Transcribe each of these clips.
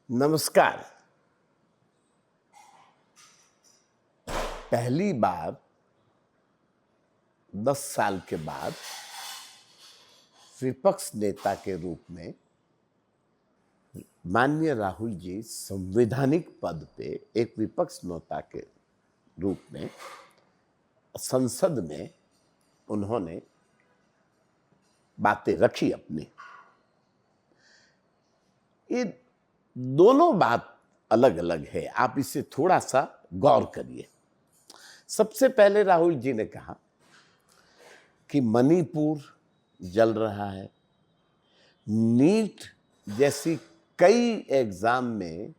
नमस्कार। पहली बार 10 साल के बाद विपक्ष नेता के रूप में माननीय राहुल जी संवैधानिक पद पे एक विपक्ष नेता के रूप में संसद में उन्होंने बातें रखी अपनी। ये दोनों बात अलग अलग है, आप इसे थोड़ा सा गौर करिए। सबसे पहले राहुल जी ने कहा कि मणिपुर जल रहा है, नीट जैसी कई एग्जाम में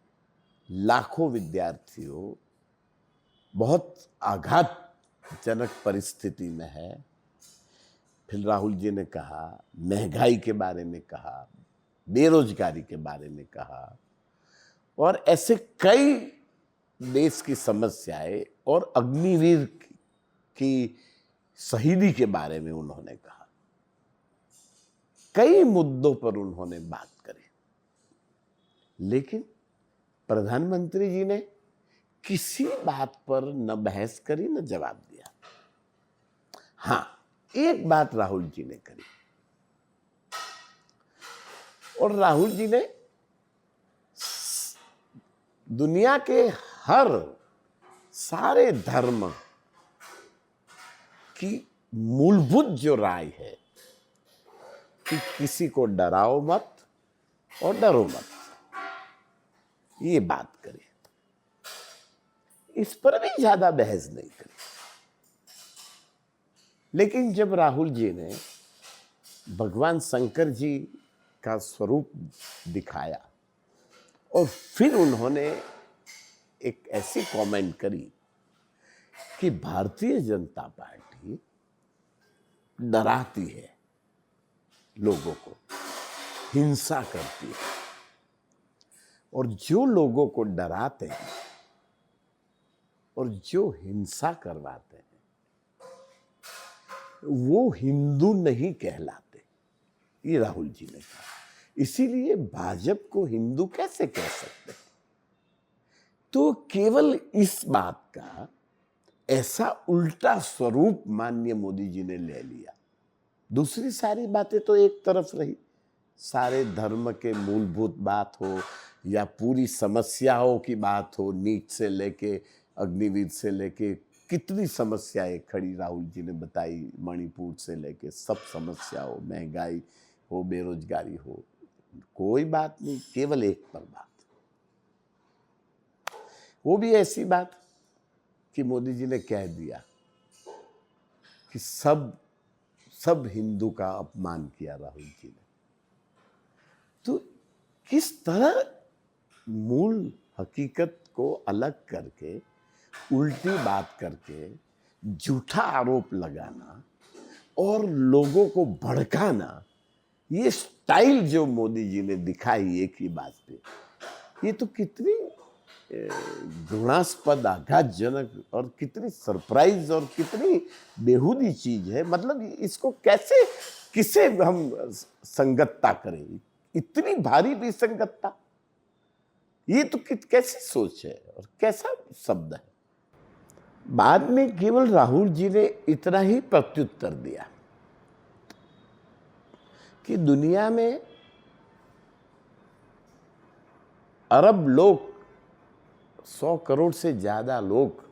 लाखों विद्यार्थियों बहुत आघातजनक परिस्थिति में है। फिर राहुल जी ने कहा, महंगाई के बारे में कहा, बेरोजगारी के बारे में कहा और ऐसे कई देश की समस्याएं और अग्निवीर की शहीदी के बारे में उन्होंने कहा। कई मुद्दों पर उन्होंने बात करी, लेकिन प्रधानमंत्री जी ने किसी बात पर न बहस करी न जवाब दिया। हां, एक बात राहुल जी ने करी और राहुल जी ने दुनिया के हर सारे धर्म की मूलभूत जो राय है कि किसी को डराओ मत और डरो मत, ये बात करी। इस पर भी ज्यादा बहस नहीं करी। लेकिन जब राहुल जी ने भगवान शंकर जी का स्वरूप दिखाया और फिर उन्होंने एक ऐसी कमेंट करी कि भारतीय जनता पार्टी डराती है लोगों को, हिंसा करती है, और जो लोगों को डराते हैं और जो हिंसा करवाते हैं वो हिंदू नहीं कहलाते, ये राहुल जी ने कहा। इसीलिए भाजपा को हिंदू कैसे कह सकते हैं? तो केवल इस बात का ऐसा उल्टा स्वरूप माननीय मोदी जी ने ले लिया। दूसरी सारी बातें तो एक तरफ रही, सारे धर्म के मूलभूत बात हो या पूरी समस्याओं की बात हो, नीट से लेके अग्निवीर से लेके कितनी समस्याएं खड़ी राहुल जी ने बताई, मणिपुर से लेके सब समस्याओं, महंगाई हो, बेरोजगारी हो, कोई बात नहीं, केवल एक पर बात, वो भी ऐसी बात कि मोदी जी ने कह दिया कि सब हिंदू का अपमान किया राहुल जी ने। तो किस तरह मूल हकीकत को अलग करके उल्टी बात करके झूठा आरोप लगाना और लोगों को भड़काना, ये स्टाइल जो मोदी जी ने दिखाई एक ही बात पे, ये तो कितनी घृणास्पद, आघातजनक और कितनी सरप्राइज और कितनी बेहूदी चीज है। मतलब इसको कैसे, किसे हम संगतता करें? इतनी भारी विसंगतता, ये तो कैसी सोच है और कैसा शब्द है। बाद में केवल राहुल जी ने इतना ही प्रत्युत्तर दिया कि दुनिया में अरब लोग, 100 करोड़ से ज्यादा लोग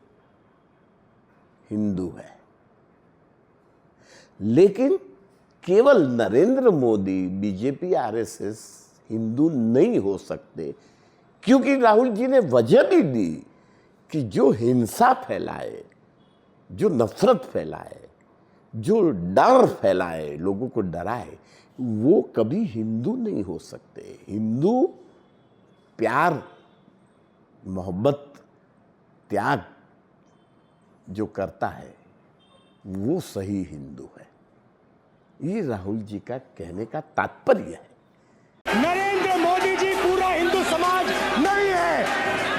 हिंदू हैं, लेकिन केवल नरेंद्र मोदी, बीजेपी, आरएसएस हिंदू नहीं हो सकते, क्योंकि राहुल जी ने वजह भी दी कि जो हिंसा फैलाए, जो नफरत फैलाए, जो डर फैलाए, लोगों को डराए, वो कभी हिंदू नहीं हो सकते। हिंदू प्यार, मोहब्बत, त्याग जो करता है वो सही हिंदू है। ये राहुल जी का कहने का तात्पर्य है। नरेंद्र मोदी जी पूरा हिंदू समाज नहीं है,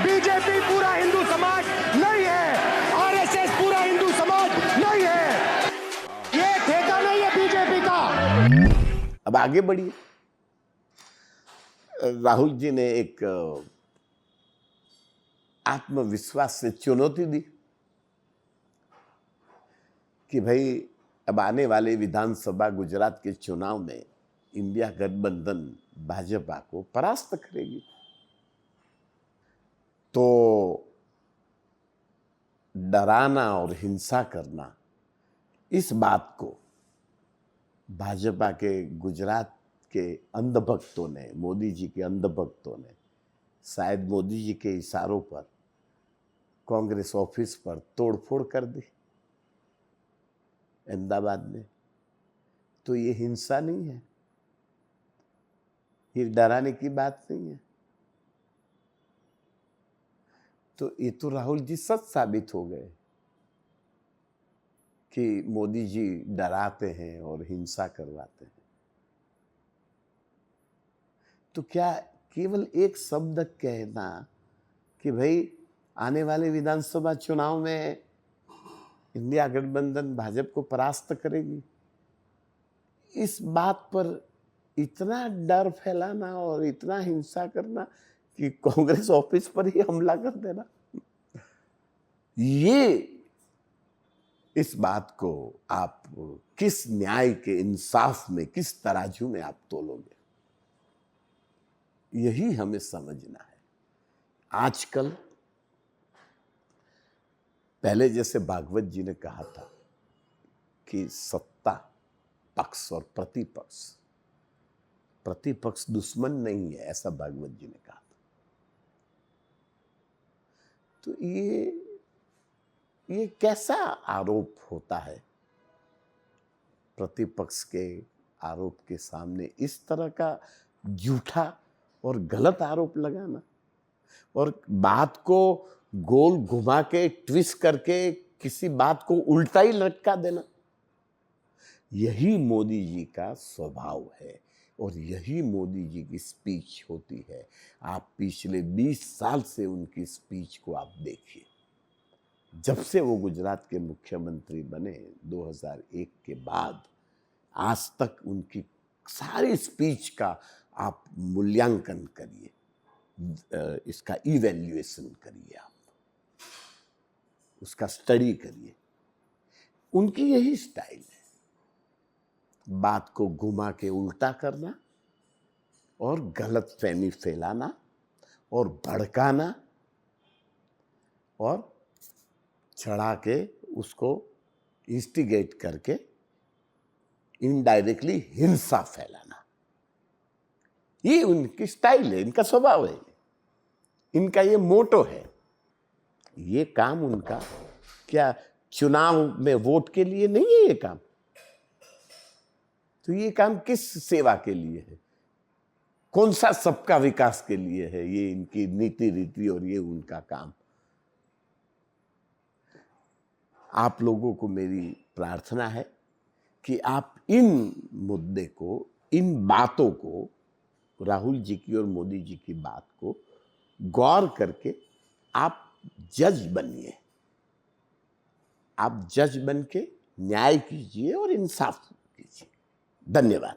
बीजेपी पूरा हिंदू समाज नहीं है, आरएसएस पूरा हिंदू समाज नहीं है, ये ठेका नहीं है बीजेपी का। अब आगे बढ़िए। राहुल जी ने एक आत्मविश्वास से चुनौती दी कि भाई अब आने वाले विधानसभा गुजरात के चुनाव में इंडिया गठबंधन भाजपा को परास्त करेगी। तो डराना और हिंसा करना, इस बात को भाजपा के गुजरात के अंधभक्तों ने, मोदी जी के अंधभक्तों ने शायद मोदी जी के इशारों पर कांग्रेस ऑफिस पर तोड़फोड़ कर दी अहमदाबाद में। तो ये हिंसा नहीं है, ये डराने की बात नहीं है। तो ये तो राहुल जी सच साबित हो गए कि मोदी जी डराते हैं और हिंसा करवाते हैं। तो क्या केवल एक शब्द कहना कि भाई आने वाले विधानसभा चुनाव में इंडिया गठबंधन भाजपा को परास्त करेगी, इस बात पर इतना डर फैलाना और इतना हिंसा करना कि कांग्रेस ऑफिस पर ही हमला कर देना, ये इस बात को आप किस न्याय के इंसाफ में, किस तराजू में आप तोलोगे, यही हमें समझना है। आजकल पहले जैसे भागवत जी ने कहा था कि सत्ता पक्ष और प्रतिपक्ष दुश्मन नहीं है, ऐसा भागवत जी ने कहा था। तो ये कैसा आरोप होता है, प्रतिपक्ष के आरोप के सामने इस तरह का झूठा और गलत आरोप लगाना और बात को गोल घुमा के ट्विस्ट करके किसी बात को उल्टा ही लटका देना, यही मोदी जी का स्वभाव है और यही मोदी जी की स्पीच होती है। आप पिछले 20 साल से उनकी स्पीच को आप देखिए, जब से वो गुजरात के मुख्यमंत्री बने 2001 के बाद आज तक उनकी सारी स्पीच का आप मूल्यांकन करिए, इसका इवैल्यूएशन करिए, आप उसका स्टडी करिए। उनकी यही स्टाइल है, बात को घुमा के उल्टा करना और गलत फहमी फैलाना और भड़काना और चढ़ा के उसको इंस्टिगेट करके इनडायरेक्टली हिंसा फैलाना, ये उनकी स्टाइल है, इनका स्वभाव है, इनका ये मोटो है। ये काम उनका क्या चुनाव में वोट के लिए नहीं है ये काम, तो ये काम किस सेवा के लिए है, कौन सा सबका विकास के लिए है, ये इनकी नीति रीति और ये उनका काम। आप लोगों को मेरी प्रार्थना है कि आप इन मुद्दे को, इन बातों को, राहुल जी की और मोदी जी की बात को गौर करके आप जज बनिए, आप जज बन के न्याय कीजिए और इंसाफ कीजिए। धन्यवाद।